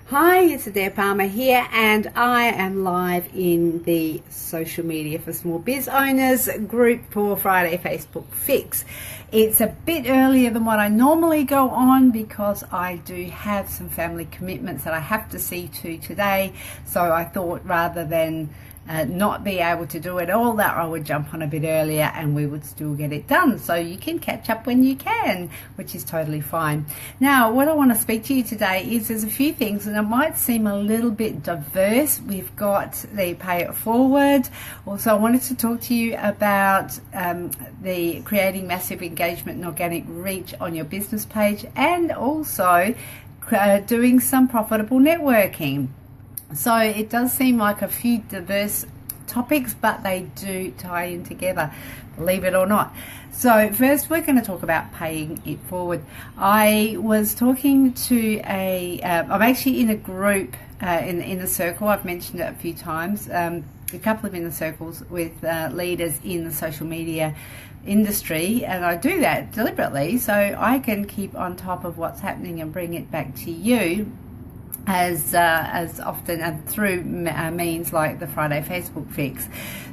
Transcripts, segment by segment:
Hi, it's Adair Palmer here, and I am live in the Social Media for Small Biz Owners group for Friday Facebook Fix. It's a bit earlier than what I normally go on because I do have some family commitments that I have to see to today, so I thought rather than not be able to do it all, that I would jump on a bit earlier and we would still get it done. So you can catch up when you can, which is totally fine. Now, what I want to speak to you today is there's a few things, and it might seem a little bit diverse. We've got the Pay It Forward. Also, I wanted to talk to you about the creating massive engagement and organic reach on your business page, and also doing some profitable networking. So it does seem like a few diverse topics, but they do tie in together, believe it or not. So first we're going to talk about paying it forward. I was talking to I'm actually in a group in the circle. I've mentioned it a few times, a couple of inner circles with leaders in the social media industry, and I do that deliberately so I can keep on top of what's happening and bring it back to you as often and through means like the Friday Facebook Fix.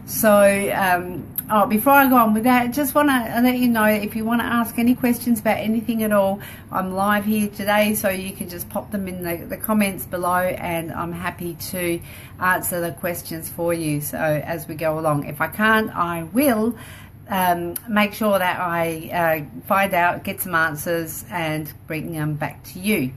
So before I go on with that, just want to let you know, if you want to ask any questions about anything at all, I'm live here today, so you can just pop them in the comments below, and I'm happy to answer the questions for you. So as we go along, if I can't, I will make sure that I find out, get some answers, and bring them back to you.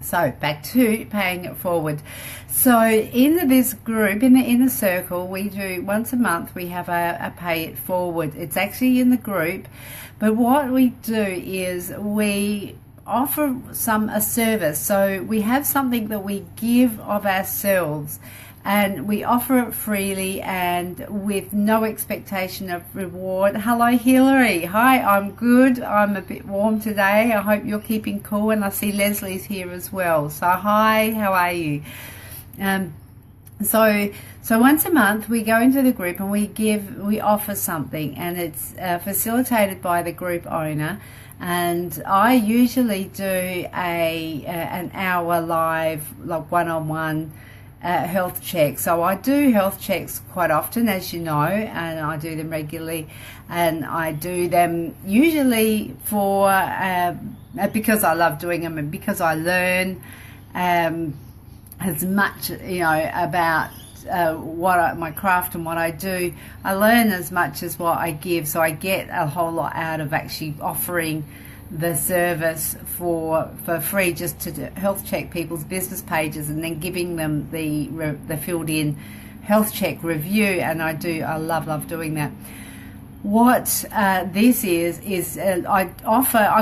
So back to paying it forward. So in this group, in the inner circle, we do once a month, we have a pay it forward. It's actually in the group, but what we do is we offer a service. So we have something that we give of ourselves, and we offer it freely and with no expectation of reward. Hello, Hillary. Hi, I'm good. I'm a bit warm today. I hope you're keeping cool, and I see Leslie's here as well. So hi, how are you? So once a month we go into the group and we offer something, and it's facilitated by the group owner. And I usually do an hour live, like one-on-one health check. So I do health checks quite often, as you know, and I do them regularly, and I do them usually for because I love doing them, and because I learn as much, about my craft and what I do. I learn as much as what I give, so I get a whole lot out of actually offering the service for free, just to health check people's business pages and then giving them the filled in health check review. And I love doing that. What this is I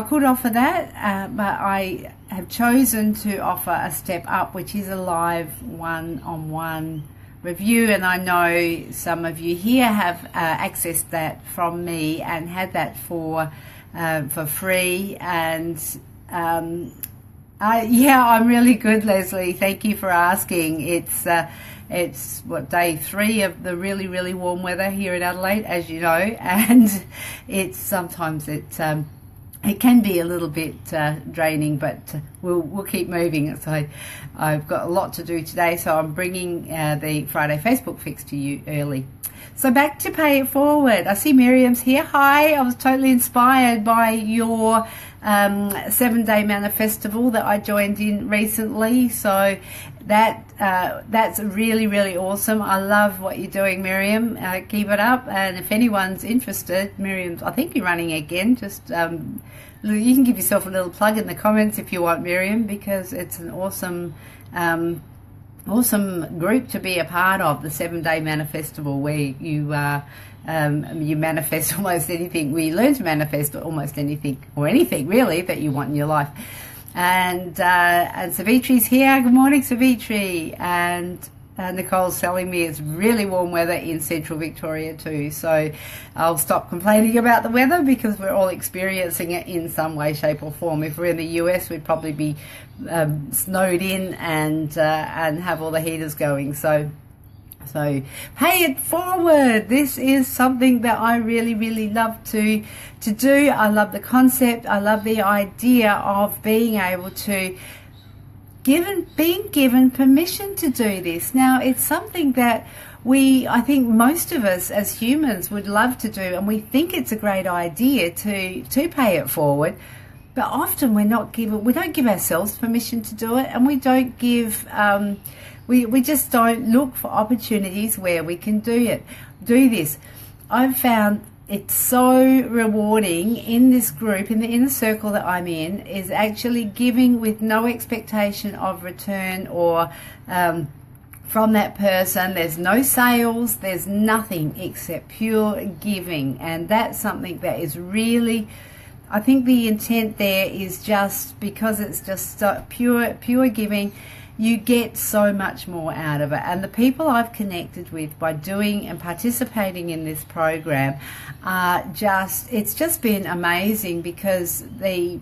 could offer that, but I have chosen to offer a step up, which is a live one-on-one review. And I know some of you here have accessed that from me and had that for free. And I'm really good, Leslie. Thank you for asking. It's day 3 of the really, really warm weather here in Adelaide, as you know, and sometimes it can be a little bit draining, but we'll keep moving. So I've got a lot to do today, so I'm bringing the Friday Facebook Fix to you early. So back to Pay It Forward. I see Miriam's here. Hi, I was totally inspired by your 7-day manifestival that I joined in recently. So that's really, really awesome. I love what you're doing, Miriam. Keep it up. And if anyone's interested, Miriam's, I think, you're running again. Just you can give yourself a little plug in the comments if you want, Miriam, because it's an awesome group to be a part of, the 7-day manifestival, where you manifest almost anything. We learn to manifest almost anything, or anything really, that you want in your life. And Savitri's here. Good morning, Savitri. And Nicole's telling me it's really warm weather in central Victoria too. So I'll stop complaining about the weather, because we're all experiencing it in some way, shape or form. If we're in the US, we'd probably be snowed in and have all the heaters going. So pay it forward. This is something that I really, really love to do. I love the concept. I love the idea of being able to being given permission to do this. Now, it's something that I think most of us as humans would love to do, and we think it's a great idea to pay it forward. But often we don't give ourselves permission to do it, and we don't give, we just don't look for opportunities where we can do this. I've found it's so rewarding in this group, in the inner circle that I'm in, is actually giving with no expectation of return or from that person. There's no sales, there's nothing except pure giving, and that's something that is really, I think the intent there is just because it's just pure giving, you get so much more out of it. And the people I've connected with by doing and participating in this program it's just been amazing, because you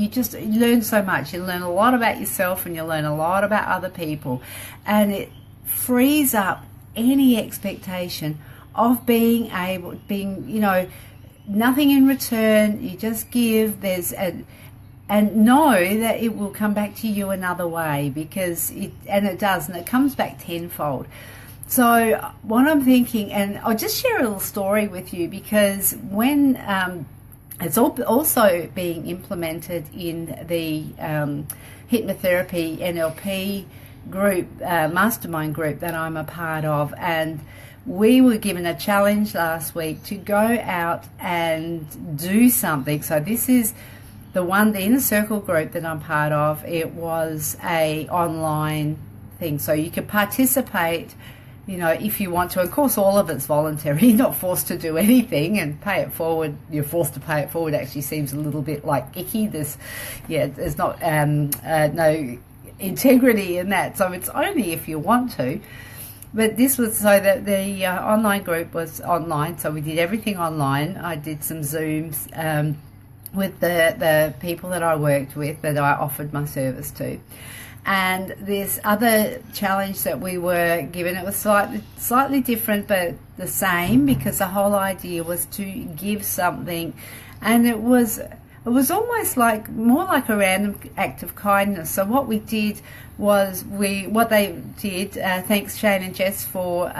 just learn so much. You learn a lot about yourself, and you learn a lot about other people, and it frees up any expectation of being nothing in return. You just give. And know that it will come back to you another way, because it does, and it comes back tenfold. So what I'm thinking, and I'll just share a little story with you, because when it's also being implemented in the hypnotherapy NLP group, mastermind group that I'm a part of, and we were given a challenge last week to go out and do something. So this is the inner circle group that I'm part of. It was a online thing, so you can participate, if you want to. Of course, all of it's voluntary. You're not forced to do anything, and pay it forward. You're forced to pay it forward actually seems a little bit like icky. There's not no integrity in that. So it's only if you want to. But this was so that the online group was online, so we did everything online. I did some Zooms with the people that I worked with, that I offered my service to. And this other challenge that we were given, it was slightly different but the same, because the whole idea was to give something, and it was almost more like a random act of kindness. So what we did was thanks Shane and Jess for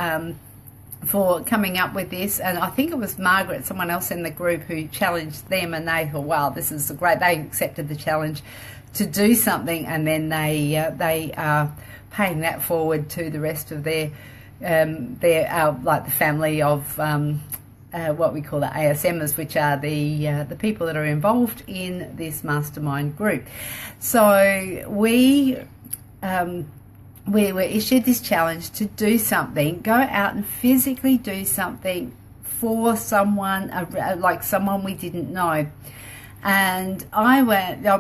coming up with this, and I think it was Margaret, someone else in the group, who challenged them, and they thought, wow, this is great. They accepted the challenge to do something, and then they are paying that forward to the rest of their like the family of what we call the ASMers, which are the people that are involved in this mastermind group. So we were issued this challenge to do something, go out and physically do something for someone, like someone we didn't know. And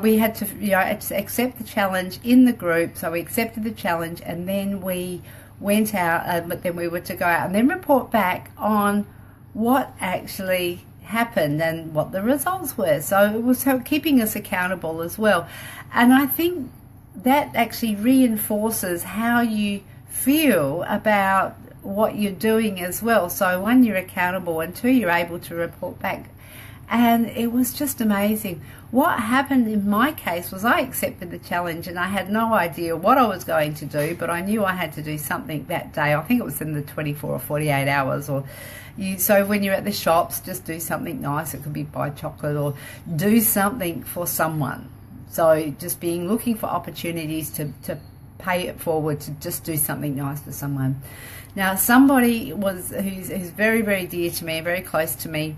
we had to accept the challenge in the group. So we accepted the challenge, and then we went out, but then we were to go out and then report back on what actually happened and what the results were. So it was keeping us accountable as well. And I think that actually reinforces how you feel about what you're doing as well. So one, you're accountable, and two, you're able to report back. And it was just amazing. What happened in my case was I accepted the challenge, and I had no idea what I was going to do, but I knew I had to do something that day. I think it was in the 24 or 48 hours. So when you're at the shops, just do something nice. It could be buy chocolate or do something for someone. So just looking for opportunities to pay it forward, to just do something nice for someone. Now, somebody who's very, very dear to me, very close to me,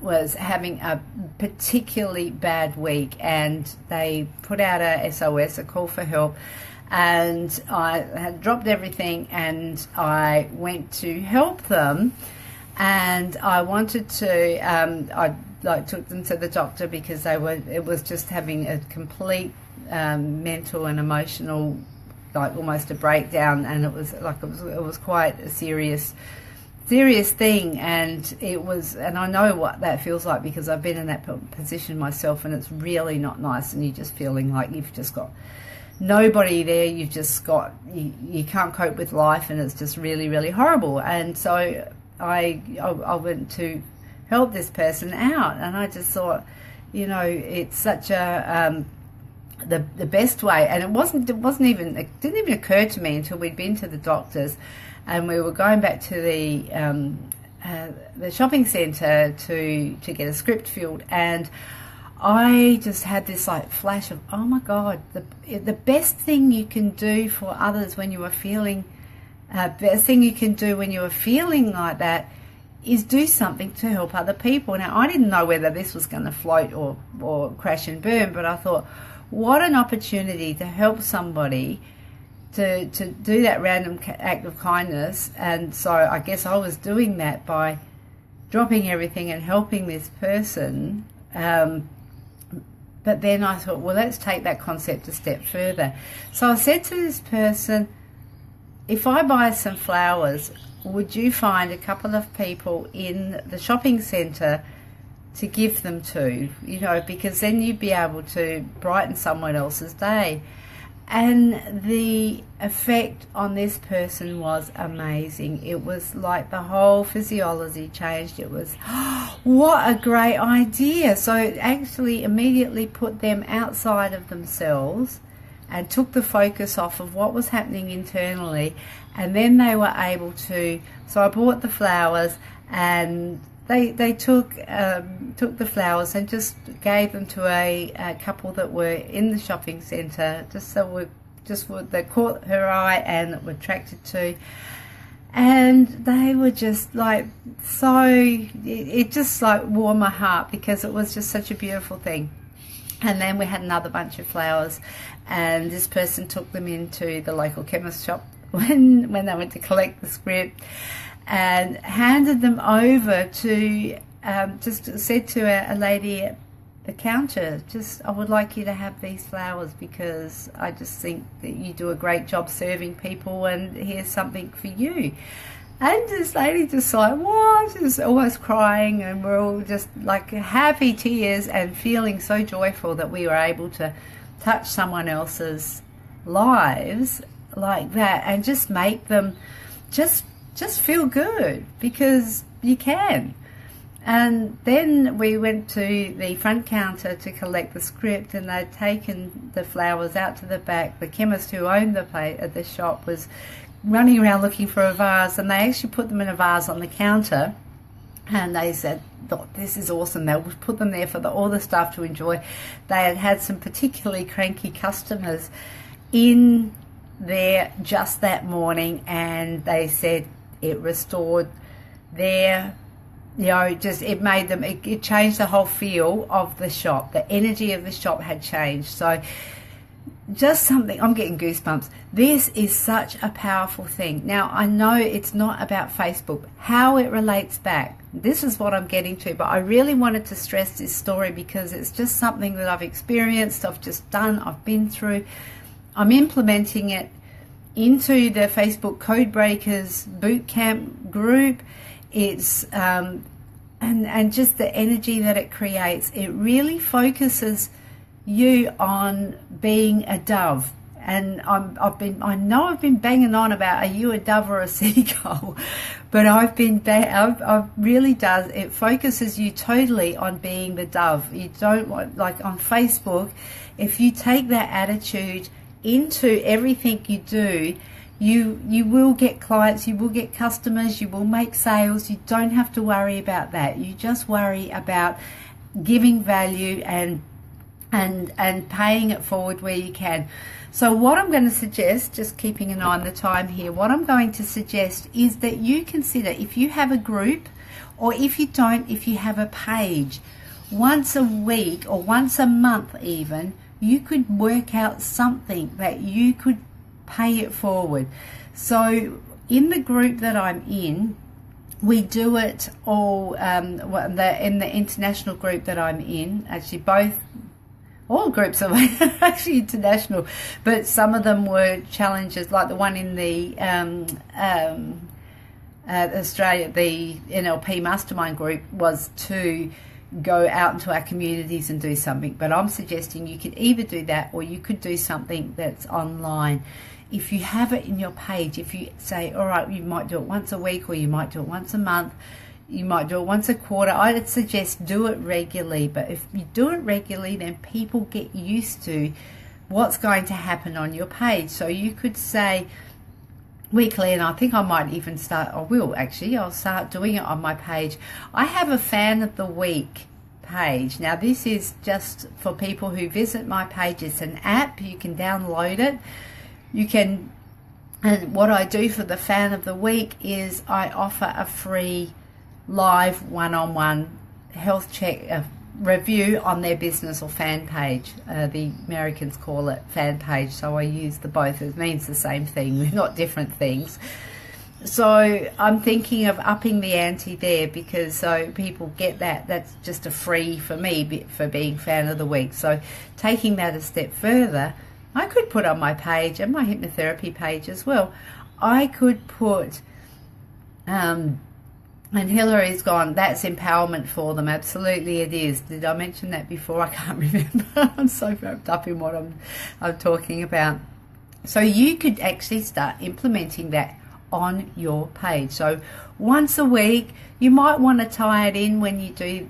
was having a particularly bad week, and they put out a SOS, a call for help, and I had dropped everything and I went to help them, and I wanted to I took them to the doctor because it was just having a complete mental and emotional, like almost a breakdown, and it was quite a serious thing, and I know what that feels like because I've been in that position myself, and it's really not nice, and you're just feeling like you've just got nobody there, you've just got you can't cope with life, and it's just really, really horrible. And so I went to help this person out, and I just thought, it's such a the best way, and it didn't even occur to me until we'd been to the doctors, and we were going back to the shopping centre to get a script filled, and I just had this like flash of, oh my God, the best thing you can do for others when you are feeling, best thing you can do when you are feeling like that is do something to help other people. Now, I didn't know whether this was going to float or crash and burn, but I thought, what an opportunity to help somebody, to do that random act of kindness. And so I guess I was doing that by dropping everything and helping this person. But then I thought, well, let's take that concept a step further. So I said to this person, if I buy some flowers, would you find a couple of people in the shopping centre to give them to? You know, because then you'd be able to brighten someone else's day. And the effect on this person was amazing. It was like the whole physiology changed. It was, oh, what a great idea. So it actually immediately put them outside of themselves and took the focus off of what was happening internally. And then they were able to, so I bought the flowers, and they took the flowers and just gave them to a couple that were in the shopping centre, they caught her eye and were attracted to. And they were just like, so, it just like warmed my heart, because it was just such a beautiful thing. And then we had another bunch of flowers, and this person took them into the local chemist shop when they went to collect the script, and handed them over to, just said to a lady at the counter, I would like you to have these flowers, because I just think that you do a great job serving people, and here's something for you. And this lady just like, what? Just almost crying, and we're all just like happy tears and feeling so joyful that we were able to touch someone else's lives like that, and just make them just feel good, because you can. And then we went to the front counter to collect the script, and they'd taken the flowers out to the back. The chemist who owned the shop was running around looking for a vase, and they actually put them in a vase on the counter, and they said, oh, this is awesome. They would put them there for all the staff to enjoy. They had some particularly cranky customers in there just that morning, and they said it restored their, it made them, it changed the whole feel of the shop. The energy of the shop had changed. So just something, I'm getting goosebumps. This is such a powerful thing. Now, I know it's not about Facebook, how it relates back. This is what I'm getting to, but I really wanted to stress this story because it's just something that I've experienced, I've just done, I've been through. I'm implementing it into the Facebook Code Breakers Bootcamp group. It's and just the energy that it creates. It really focuses you on being a dove. And I know I've been banging on about, are you a dove or a seagull? But it really does. It focuses you totally on being the dove. You don't want, like on Facebook, if you take that attitude into everything you do, you will get clients, you will get customers, you will make sales. You don't have to worry about that. You just worry about giving value and paying it forward where you can. So what I'm going to suggest, just keeping an eye on the time here, what I'm going to suggest is that you consider, if you have a group, or if you don't, if you have a page, once a week or once a month even, you could work out something that you could pay it forward. So in the group that I'm in, we do it all, in the international group that I'm in, actually all groups are actually international, but some of them were challenges, like the one in the Australia, the NLP Mastermind group, was to go out into our communities and do something. But I'm suggesting you could either do that, or you could do something that's online. If you have it in your page, if you say, all right, you might do it once a week, or you might do it once a month, you might do it once a quarter, I'd suggest do it regularly. But if you do it regularly, then people get used to what's going to happen on your page. So you could say weekly, and I think I might even start, I'll start doing it on my page. I have a fan of the week page. Now this is just for people who visit my page. It's an app, you can download it. And what I do for the fan of the week is I offer a free live one-on-one health check review on their business or fan page. The Americans call it fan page, so I use the both. It means the same thing, not different things. So I'm thinking of upping the ante there, because so people get that's just a free for me for being fan of the week. So taking that a step further, I could put on my page and my hypnotherapy page as well, I could put and Hillary's gone, that's empowerment for them. Absolutely it is. Did I mention that before? I can't remember. I'm so wrapped up in what I'm talking about. So you could actually start implementing that on your page. So once a week, you might want to tie it in when you do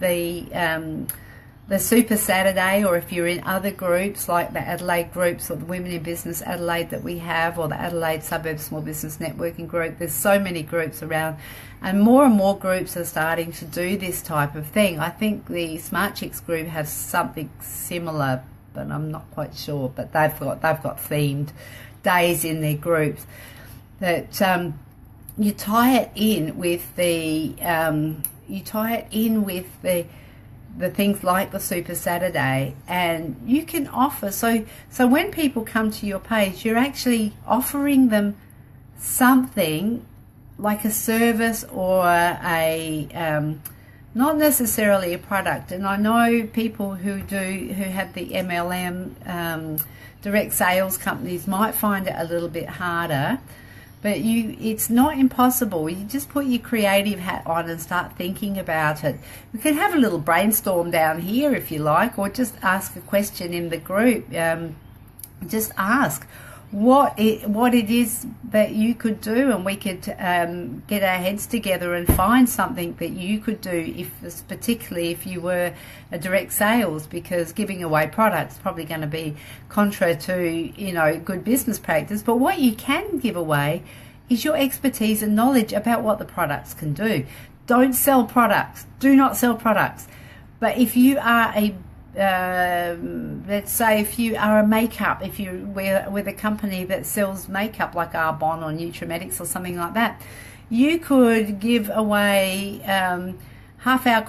the Super Saturday, or if you're in other groups like the Adelaide groups or the Women in Business Adelaide that we have, or the Adelaide Suburb Small Business Networking group. There's so many groups around, and more groups are starting to do this type of thing. I think the Smart Chicks group has something similar, but I'm not quite sure. But they've got themed days in their groups that you tie it in with the things like the Super Saturday, and you can offer, so when people come to your page, you're actually offering them something like a service or not necessarily a product. And I know people who have the MLM direct sales companies might find it a little bit harder. But it's not impossible. You just put your creative hat on and start thinking about it. We can have a little brainstorm down here if you like, or just ask a question in the group. Just ask what it is that you could do, and we could get our heads together and find something that you could do, particularly if you were a direct sales, because giving away products is probably going to be contra to good business practice. But what you can give away is your expertise and knowledge about what the products can do. Don't sell products. Do not sell products. But if you are let's say if you are a makeup, if you're with a company that sells makeup like Arbonne or Nutrimetics or something like that, you could give away half-hour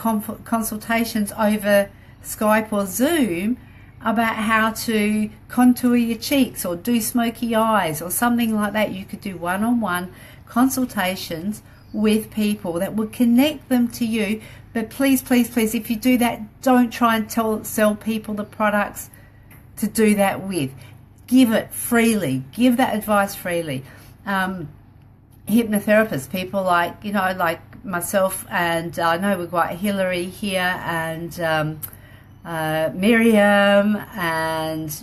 consultations over Skype or Zoom about how to contour your cheeks or do smoky eyes or something like that. You could do one-on-one consultations with people that would connect them to you. But please, please, please, if you do that, don't try and sell people the products to do that with. Give it freely. Give that advice freely. Hypnotherapists, people like myself, and I know we've got Hillary here and Miriam, and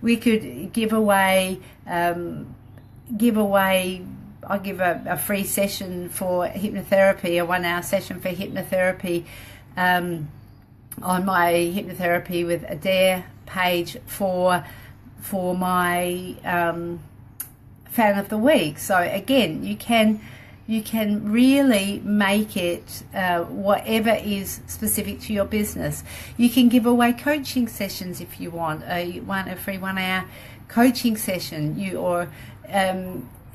we could give away. I'll give a free session for hypnotherapy, a 1-hour session for hypnotherapy on my Hypnotherapy with Adair page for my fan of the week. So again, you can really make it whatever is specific to your business. You can give away coaching sessions if you want. A free 1-hour coaching session,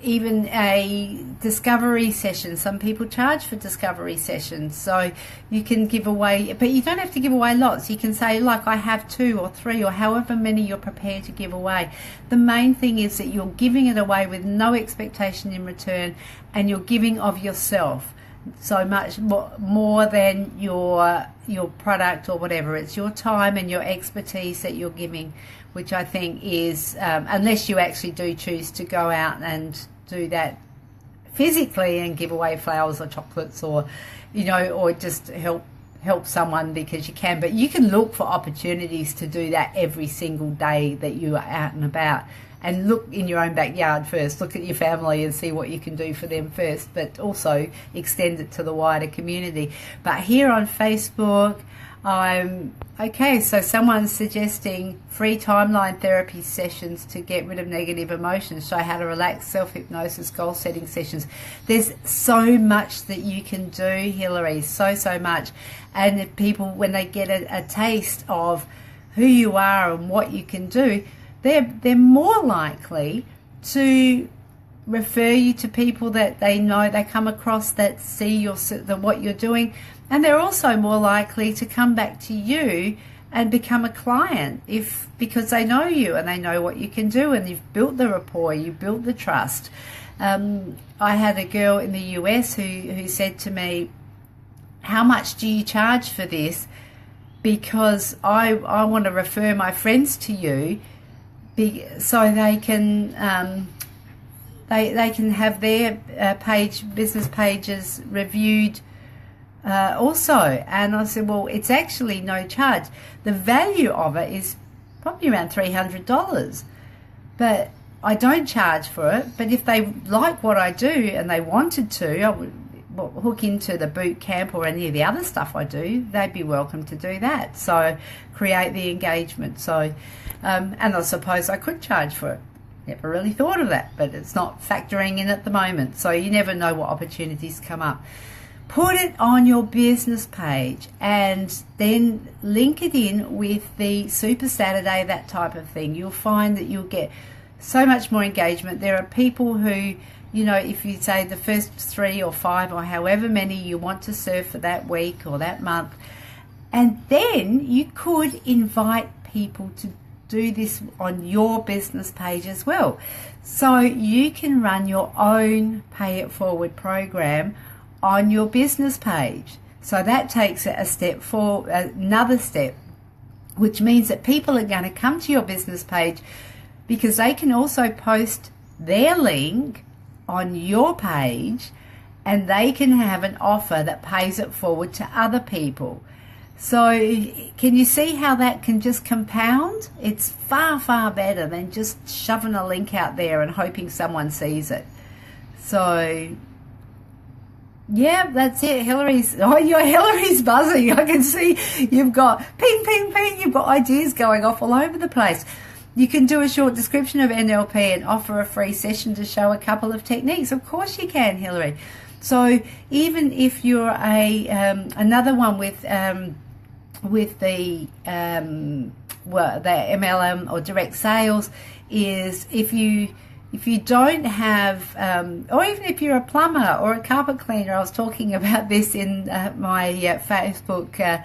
even a discovery session. Some people charge for discovery sessions, so you can give away, but you don't have to give away lots. You can say, like, I have 2 or 3 or however many you're prepared to give away. The main thing is that you're giving it away with no expectation in return, and you're giving of yourself so much more than your product or whatever. It's your time and your expertise that you're giving, which I think is, unless you actually do choose to go out and do that physically and give away flowers or chocolates, or or just help someone because you can. But you can look for opportunities to do that every single day that you are out and about, and look in your own backyard first. Look at your family and see what you can do for them first, but also extend it to the wider community. But here on Facebook, Okay, so someone's suggesting free timeline therapy sessions to get rid of negative emotions, show how to relax, self-hypnosis, goal-setting sessions. There's so much that you can do, Hilary, so much. And if people, when they get a taste of who you are and what you can do, they're more likely to refer you to people that they know, they come across, that see what you're doing. And they're also more likely to come back to you and become a client because they know you and they know what you can do, and you've built the rapport, you built the trust. I had a girl in the US who said to me, how much do you charge for this? Because I want to refer my friends to you so they can they can have their business pages reviewed also. And I said, well, it's actually no charge. The value of it is probably around $300, but I don't charge for it. But if they like what I do and they wanted to, I would hook into the boot camp or any of the other stuff I do, they'd be welcome to do that. So create the engagement. So and I suppose I could charge for it. Never really thought of that, but it's not factoring in at the moment. So you never know what opportunities come up. Put it on your business page and then link it in with the Super Saturday, that type of thing. You'll find that you'll get so much more engagement. There are people who, you know, if you say the first 3 or 5 or however many you want to serve for that week or that month, and then you could invite people to do this on your business page as well. So you can run your own Pay It Forward program on your business page. So that takes it another step, which means that people are going to come to your business page because they can also post their link on your page and they can have an offer that pays it forward to other people. So can you see how that can just compound? It's far better than just shoving a link out there and hoping someone sees it. So yeah, that's it. Hillary's buzzing. I can see you've got ping, ping, ping. You've got ideas going off all over the place. You can do a short description of NLP and offer a free session to show a couple of techniques. Of course you can, Hillary. So even if you're another one with the MLM or direct sales is if you don't have, or even if you're a plumber or a carpet cleaner. I was talking about this in my Facebook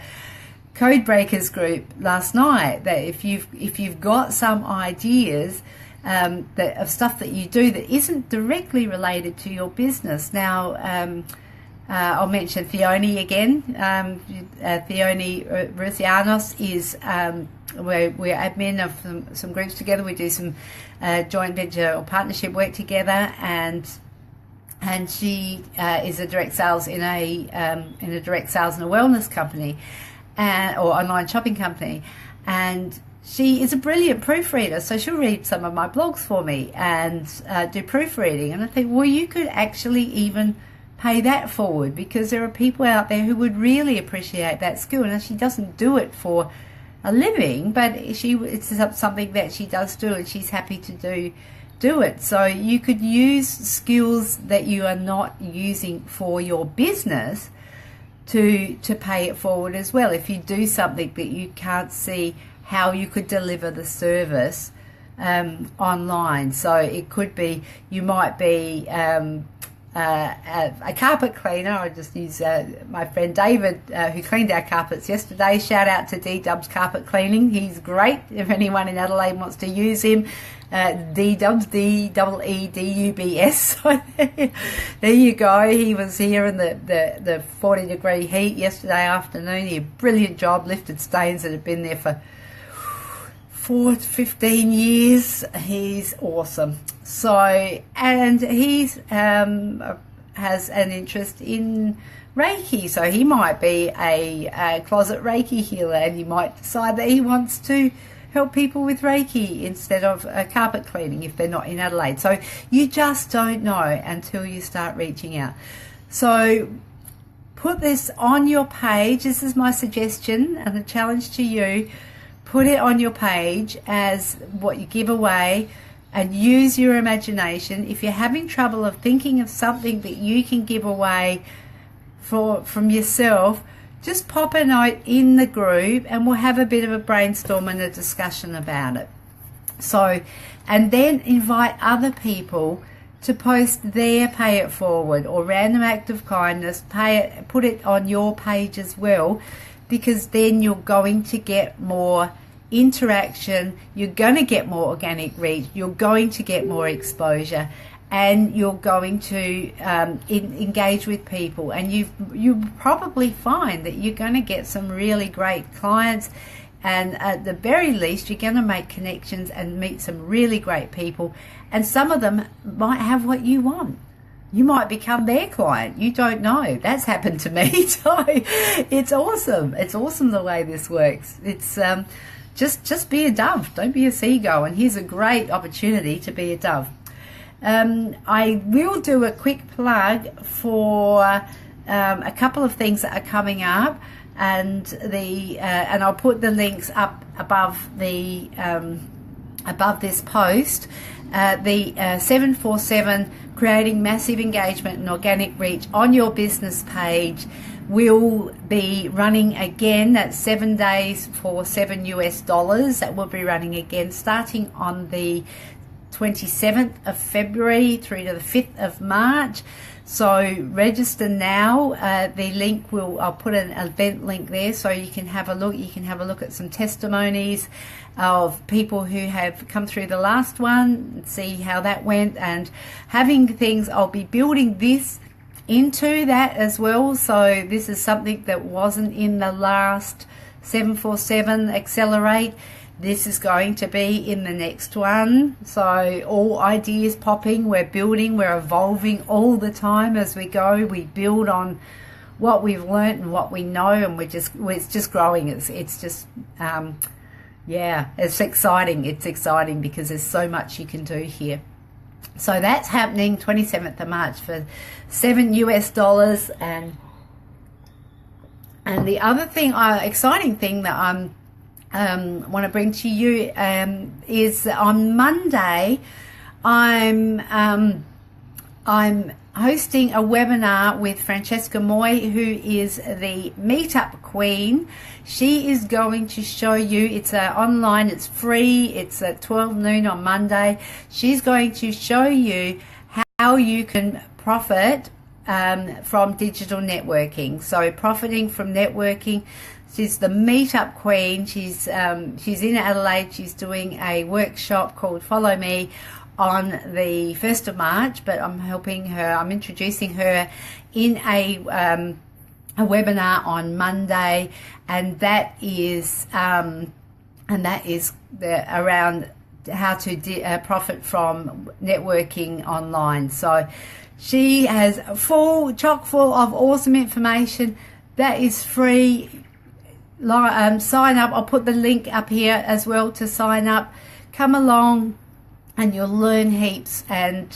Code Breakers group last night, that if you've got some ideas of stuff that you do that isn't directly related to your business. Now, I'll mention Theone again. Theone Rusianos is we're admin of some groups together. We do some joint venture or partnership work together, and she is a direct sales in a direct sales and a wellness company, or online shopping company, and she is a brilliant proofreader. So she'll read some of my blogs for me and do proofreading. And I think, well, you could actually even pay that forward, because there are people out there who would really appreciate that skill. And she doesn't do it for a living, but it's something that she does do, and she's happy to do it. So you could use skills that you are not using for your business to pay it forward as well. If you do something that you can't see how you could deliver the service online. So it could be, you might be a carpet cleaner. I just use my friend David, who cleaned our carpets yesterday. Shout out to D-Dubs Carpet Cleaning. He's great. If anyone in Adelaide wants to use him, D-Dubs, D-E-E-D-U-B-S. So there you go. He was here in the 40-degree heat yesterday afternoon. He did a brilliant job, lifted stains that had been there for 15 years. He's awesome. So, and he's has an interest in Reiki, so he might be a closet Reiki healer, and he might decide that he wants to help people with Reiki instead of carpet cleaning if they're not in Adelaide. So you just don't know until you start reaching out. So put this on your page. This is my suggestion and a challenge to you. Put it on your page as what you give away, and use your imagination. If you're having trouble of thinking of something that you can give away from yourself, just pop a note in the group and we'll have a bit of a brainstorm and a discussion about it. So, and then invite other people to post their pay it forward or random act of kindness, put it on your page as well, because then you're going to get more interaction, you're going to get more organic reach, you're going to get more exposure, and you're going to engage with people, and you probably find that you're going to get some really great clients, and at the very least you're going to make connections and meet some really great people, and some of them might have what you want. You might become their client. You don't know. That's happened to me. So it's awesome. It's awesome the way this works. It's just be a dove. Don't be a seagull. And here's a great opportunity to be a dove. I will do a quick plug for a couple of things that are coming up, and and I'll put the links up above the above this post. The 747 Creating Massive Engagement and Organic Reach on Your Business page will be running again. That's 7 days for $7 That will be running again starting on the 27th of February through to the 5th of March. So register now. The link I'll put an event link there so you can have a look. You can have a look at some testimonies of people who have come through the last one and see how that went, and having things. I'll be building this into that as well. So this is something that wasn't in the last 747 Accelerate. This is going to be in the next one. So all ideas popping, we're building, we're evolving all the time as we go. We build on what we've learned and what we know, and it's just growing. It's just yeah, it's exciting. It's exciting because there's so much you can do here. So that's happening 27th of March for $7, and the other thing, exciting thing that want to bring to you is on Monday I'm hosting a webinar with Francesca Moy, who is the Meetup Queen. She is going to show you, it's online, it's free, it's at 12 noon on Monday. She's going to show you how you can profit from digital networking. So profiting from networking. She's the Meetup Queen. She's in Adelaide. She's doing a workshop called Follow Me on the 1st of March, but I'm introducing her in a webinar on Monday, and that is around how to profit from networking online. So she has chock full of awesome information that is free. Sign up. I'll put the link up here as well to sign up. Come along and you'll learn heaps and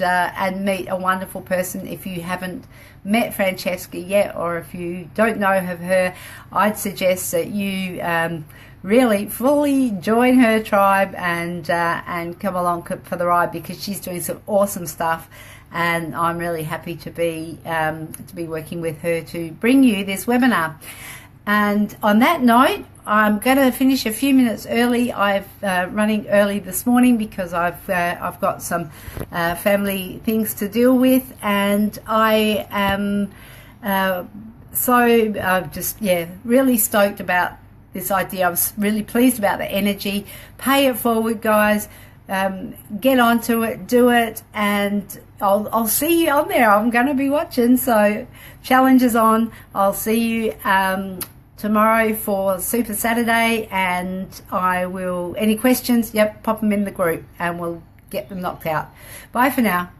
meet a wonderful person. If you haven't met Francesca yet, or if you don't know of her, I'd suggest that you really fully join her tribe and come along for the ride, because she's doing some awesome stuff, and I'm really happy to be working with her to bring you this webinar. And on that note, I'm going to finish a few minutes early. I've running early this morning because I've got some family things to deal with, and I am really stoked about this idea. I was really pleased about the energy. Pay it forward, guys. Get onto it, do it, and I'll see you on there. I'm going to be watching. So challenge is on. I'll see you tomorrow for Super Saturday, and I will, any questions, pop them in the group and we'll get them knocked out. Bye for now.